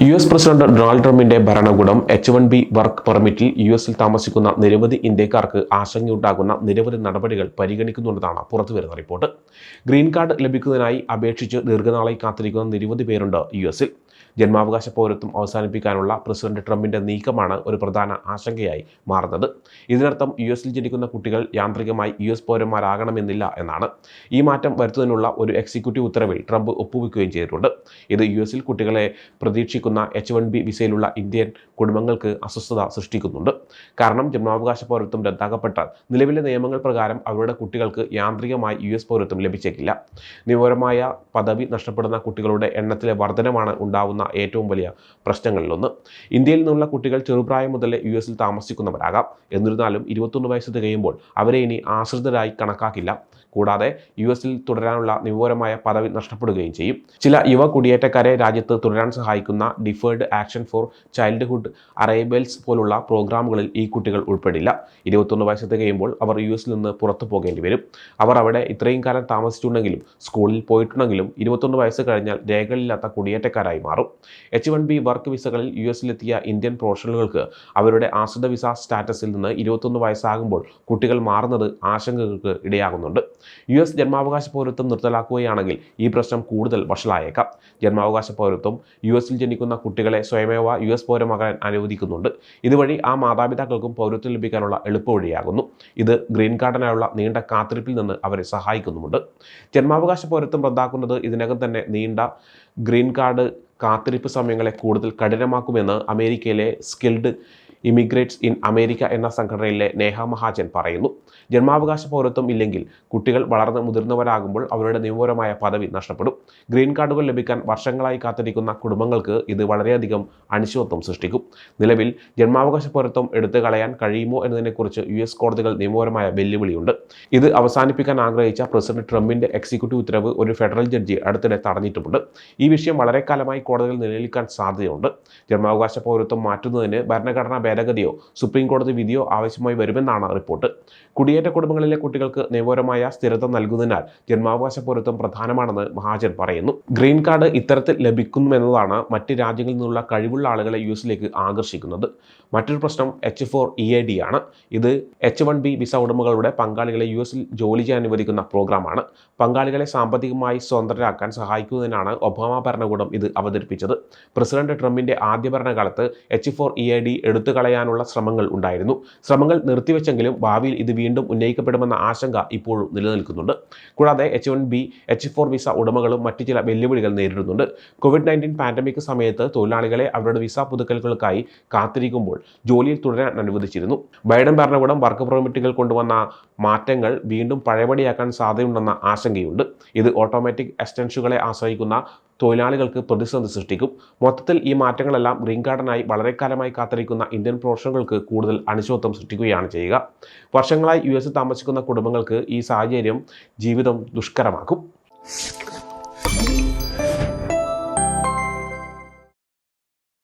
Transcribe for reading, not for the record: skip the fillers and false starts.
US. President Donald ട്രംപിന്റെ ഭരണകൂടം H-1B work പെർമിറ്റിൽ യു.എസിൽ താമസിക്കുന്ന നിരവധി ഇന്ത്യക്കാർക്ക് ആശങ്കയുണ്ടാകുന്ന നിരവധി നടപടികൾ പരിഗണിക്കുന്നുണ്ടെന്നാണ് പുറത്തുവരുന്ന റിപ്പോർട്ട്. ഗ്രീൻ കാർഡ് ലഭിക്കുന്നതിനായി അപേക്ഷിച്ച് ദീർഘനാളായി കാത്തിരിക്കുന്ന നിരവധി പേരുണ്ട് യു.എസിൽ. ജന്മാവകാശ പൗരത്വം അവസാനിപ്പിക്കാനുള്ള പ്രസിഡന്റ് ട്രംപിന്റെ നീക്കമാണ് ഒരു പ്രധാന ആശങ്കയായി മാറുന്നത്. ഇതിനർത്ഥം യു.എസിൽ ജനിക്കുന്ന കുട്ടികൾ യാന്ത്രികമായി യു.എസ്. പൗരന്മാരാകണമെന്നില്ല എന്നാണ്. ഈ മാറ്റം വരുത്തുന്നതിനുള്ള ഒരു എക്സിക്യൂട്ടീവ് ഉത്തരവിൽ ട്രംപ് ഒപ്പുവെക്കുകയും ചെയ്തിട്ടുണ്ട്. ഇത് യു.എസിൽ കുട്ടികളെ പ്രതീക്ഷിക്കുന്ന H-1B വിസയിലുള്ള ഇന്ത്യൻ കുടുംബങ്ങൾക്ക് അസ്വസ്ഥത സൃഷ്ടിക്കുന്നുണ്ട്. കാരണം ജന്മാവകാശ പൗരത്വം റദ്ദാക്കപ്പെട്ടാൽ നിലവിലെ നിയമങ്ങൾ പ്രകാരം അവരുടെ കുട്ടികൾക്ക് യാന്ത്രികമായി യു.എസ്. പൗരത്വം ലഭിച്ചേക്കില്ല. നിയമപരമായ പദവി നഷ്ടപ്പെടുന്ന കുട്ടികളുടെ എണ്ണത്തിലെ വർധനമാണ് ഉണ്ടാവുന്ന ഏറ്റവും വലിയ പ്രശ്നങ്ങളിലൊന്ന്. ഇന്ത്യയിൽ നിന്നുള്ള കുട്ടികൾ ചെറുപ്രായം മുതലേ യു.എസിൽ താമസിക്കുന്നവരാകാം. എന്നിരുന്നാലും 21 വയസ്സ് തികയുമ്പോൾ അവരെ ഇനി ആശ്രിതരായി കണക്കാക്കില്ല. കൂടാതെ യു.എസിൽ തുടരാനുള്ള നിയമപരമായ പദവി നഷ്ടപ്പെടുകയും ചെയ്യും. ചില യുവ കുടിയേറ്റക്കാരെ രാജ്യത്ത് തുടരാൻ സഹായിക്കുന്ന deferred action for childhood arrivals പോലുള്ള പ്രോഗ്രാമുകളിൽ ഈ കുട്ടികൾ ഉൾപ്പെടില്ല. 21 വയസ്സ് തികയുമ്പോൾ അവർ യു.എസിൽ നിന്ന് പുറത്തു പോകേണ്ടി വരും. അവർ അവിടെ ഇത്രയും കാലം താമസിച്ചിട്ടുണ്ടെങ്കിലും സ്കൂളിൽ പോയിട്ടുണ്ടെങ്കിലും 21 വയസ്സ് കഴിഞ്ഞാൽ രേഖകളില്ലാത്ത കുടിയേറ്റക്കാരായി മാറും. H-1B വർക്ക് വിസകളിൽ യു.എസിലെത്തിയ ഇന്ത്യൻ പ്രൊഫഷണലുകൾക്ക് അവരുടെ ആശ്രിത വിസ സ്റ്റാറ്റസിൽ നിന്ന് 21 വയസ്സാകുമ്പോൾ കുട്ടികൾ മാറുന്നത് ആശങ്കകൾക്ക് ഇടയാകുന്നുണ്ട്. യു.എസ്. ജന്മാവകാശ പൗരത്വം നിർത്തലാക്കുകയാണെങ്കിൽ ഈ പ്രശ്നം കൂടുതൽ വഷളായേക്കാം. ജന്മാവകാശ പൗരത്വം യു.എസിൽ ജനിക്കുന്ന കുട്ടികളെ സ്വയമേവ യു.എസ്. പൗരമാകാൻ അനുവദിക്കുന്നുണ്ട്. ഇതുവഴി ആ മാതാപിതാക്കൾക്കും പൗരത്വം ലഭിക്കാനുള്ള എളുപ്പവഴിയാകുന്നു. ഇത് ഗ്രീൻ കാർഡിനായുള്ള നീണ്ട കാത്തിരിപ്പിൽ നിന്ന് അവരെ സഹായിക്കുന്നുമുണ്ട്. ജന്മാവകാശ പൗരത്വം റദ്ദാക്കുന്നത് ഇതിനകം തന്നെ നീണ്ട ഗ്രീൻ കാർഡ് കാത്തിരിപ്പ് സമയങ്ങളെ കൂടുതൽ കഠിനമാക്കുമെന്ന് അമേരിക്കയിലെ സ്കിൽഡ് ഇമിഗ്രേറ്റ്സ് ഇൻ അമേരിക്ക എന്ന സംഘടനയിലെ നേഹ മഹാജൻ പറയുന്നു. ജന്മാവകാശ പൗരത്വം ഇല്ലെങ്കിൽ കുട്ടികൾ വളർന്ന് മുതിർന്നവരാകുമ്പോൾ അവരുടെ നിയമപരമായ പദവി നഷ്ടപ്പെടും. ഗ്രീൻ കാർഡുകൾ ലഭിക്കാൻ വർഷങ്ങളായി കാത്തിരിക്കുന്ന കുടുംബങ്ങൾക്ക് ഇത് വളരെയധികം അനിശ്ചിതത്വം സൃഷ്ടിക്കും. നിലവിൽ ജന്മാവകാശ പൗരത്വം എടുത്തു കളയാൻ കഴിയുമോ എന്നതിനെക്കുറിച്ച് യു.എസ്. കോടതികൾ നിയമപരമായ വെല്ലുവിളിയുണ്ട്. ഇത് അവസാനിപ്പിക്കാൻ ആഗ്രഹിച്ച പ്രസിഡന്റ് ട്രംപിന്റെ എക്സിക്യൂട്ടീവ് ഉത്തരവ് ഒരു ഫെഡറൽ ജഡ്ജി അടുത്തിടെ തടഞ്ഞിട്ടുമുണ്ട്. ഈ വിഷയം വളരെ കാലമായി കോടതികൾ നിലനിൽക്കാൻ സാധ്യതയുണ്ട്. ജന്മാവകാശ പൗരത്വം മാറ്റുന്നതിന് ഭരണഘടനാ ഭേദഗതിയോ സുപ്രീം കോടതി വിധിയോ ആവശ്യമായി വരുമെന്നാണ് റിപ്പോർട്ട്. കുടിയേറ്റ കുടുംബങ്ങളിലെ കുട്ടികൾക്ക് നിയമപരമായ സ്ഥിരത നൽകുന്നതിനാൽ ജന്മാവകാശ പൗരത്വം പ്രധാനമാണെന്ന് മഹാജൻ പറയുന്നു. ഗ്രീൻ കാർഡ് ഇത്തരത്തിൽ ലഭിക്കുമെന്നതാണ് മറ്റ് രാജ്യങ്ങളിൽ നിന്നുള്ള കഴിവുള്ള ആളുകളെ യു.എസിലേക്ക് ആകർഷിക്കുന്നത്. മറ്റൊരു പ്രശ്നം H-4EAD ആണ്. ഇത് H-1B വിസ ഉടമകളുടെ പങ്കാളികളെ യു.എസിൽ ജോലി ചെയ്യാൻ അനുവദിക്കുന്ന പ്രോഗ്രാമാണ്. പങ്കാളികളെ സാമ്പത്തികമായി സ്വതന്ത്രരാക്കാൻ സഹായിക്കുന്നതിനാണ് ഒബാമ ഭരണകൂടം ഇത് അവതരിപ്പിച്ചത്. പ്രസിഡന്റ് ട്രംപിന്റെ ആദ്യ ഭരണകാലത്ത് H-4EAD എടുത്തു കളയാനുള്ള ശ്രമങ്ങൾ ഉണ്ടായിരുന്നു. ശ്രമങ്ങൾ നിർത്തിവെച്ചെങ്കിലും ഭാവിയിൽ ഇത് വീണ്ടും ഉന്നയിക്കപ്പെടുമെന്ന ആശങ്ക ഇപ്പോഴും നിലനിൽക്കുന്നുണ്ട്. കൂടാതെ H-1B, H-4 വിസ ഉടമകളും മറ്റു ചില വെല്ലുവിളികൾ നേരിടുന്നുണ്ട്. COVID-19 പാൻഡമിക് സമയത്ത് തൊഴിലാളികളെ അവരുടെ വിസ പുതുക്കലുകൾക്കായി കാത്തിരിക്കുമ്പോൾ ജോലിയിൽ തുടരാൻ അനുവദിച്ചിരുന്നു. ബൈഡൻ ഭരണകൂടം വർക്ക് പെർമിറ്റുകൾ കൊണ്ടുവന്ന മാറ്റങ്ങൾ വീണ്ടും പഴയപടിയാക്കാൻ സാധ്യതയുണ്ടെന്ന ആശങ്കയുണ്ട്. ഇത് ഓട്ടോമാറ്റിക് എക്സ്റ്റൻഷനുകളെ ആശ്രയിക്കുന്ന തൊഴിലാളികൾക്ക് പ്രതിസന്ധി സൃഷ്ടിക്കും. മൊത്തത്തിൽ ഈ മാറ്റങ്ങളെല്ലാം ഗ്രീൻ കാർഡിനായി വളരെ കാലമായി കാത്തിരിക്കുന്ന ഇന്ത്യൻ പ്രൊഫഷണലുകൾക്ക് കൂടുതൽ അനിശ്ചിതത്വം സൃഷ്ടിക്കുകയാണ് ചെയ്യുക. വർഷങ്ങളായി യു.എസിൽ താമസിക്കുന്ന കുടുംബങ്ങൾക്ക് ഈ സാഹചര്യം ജീവിതം ദുഷ്കരമാക്കും.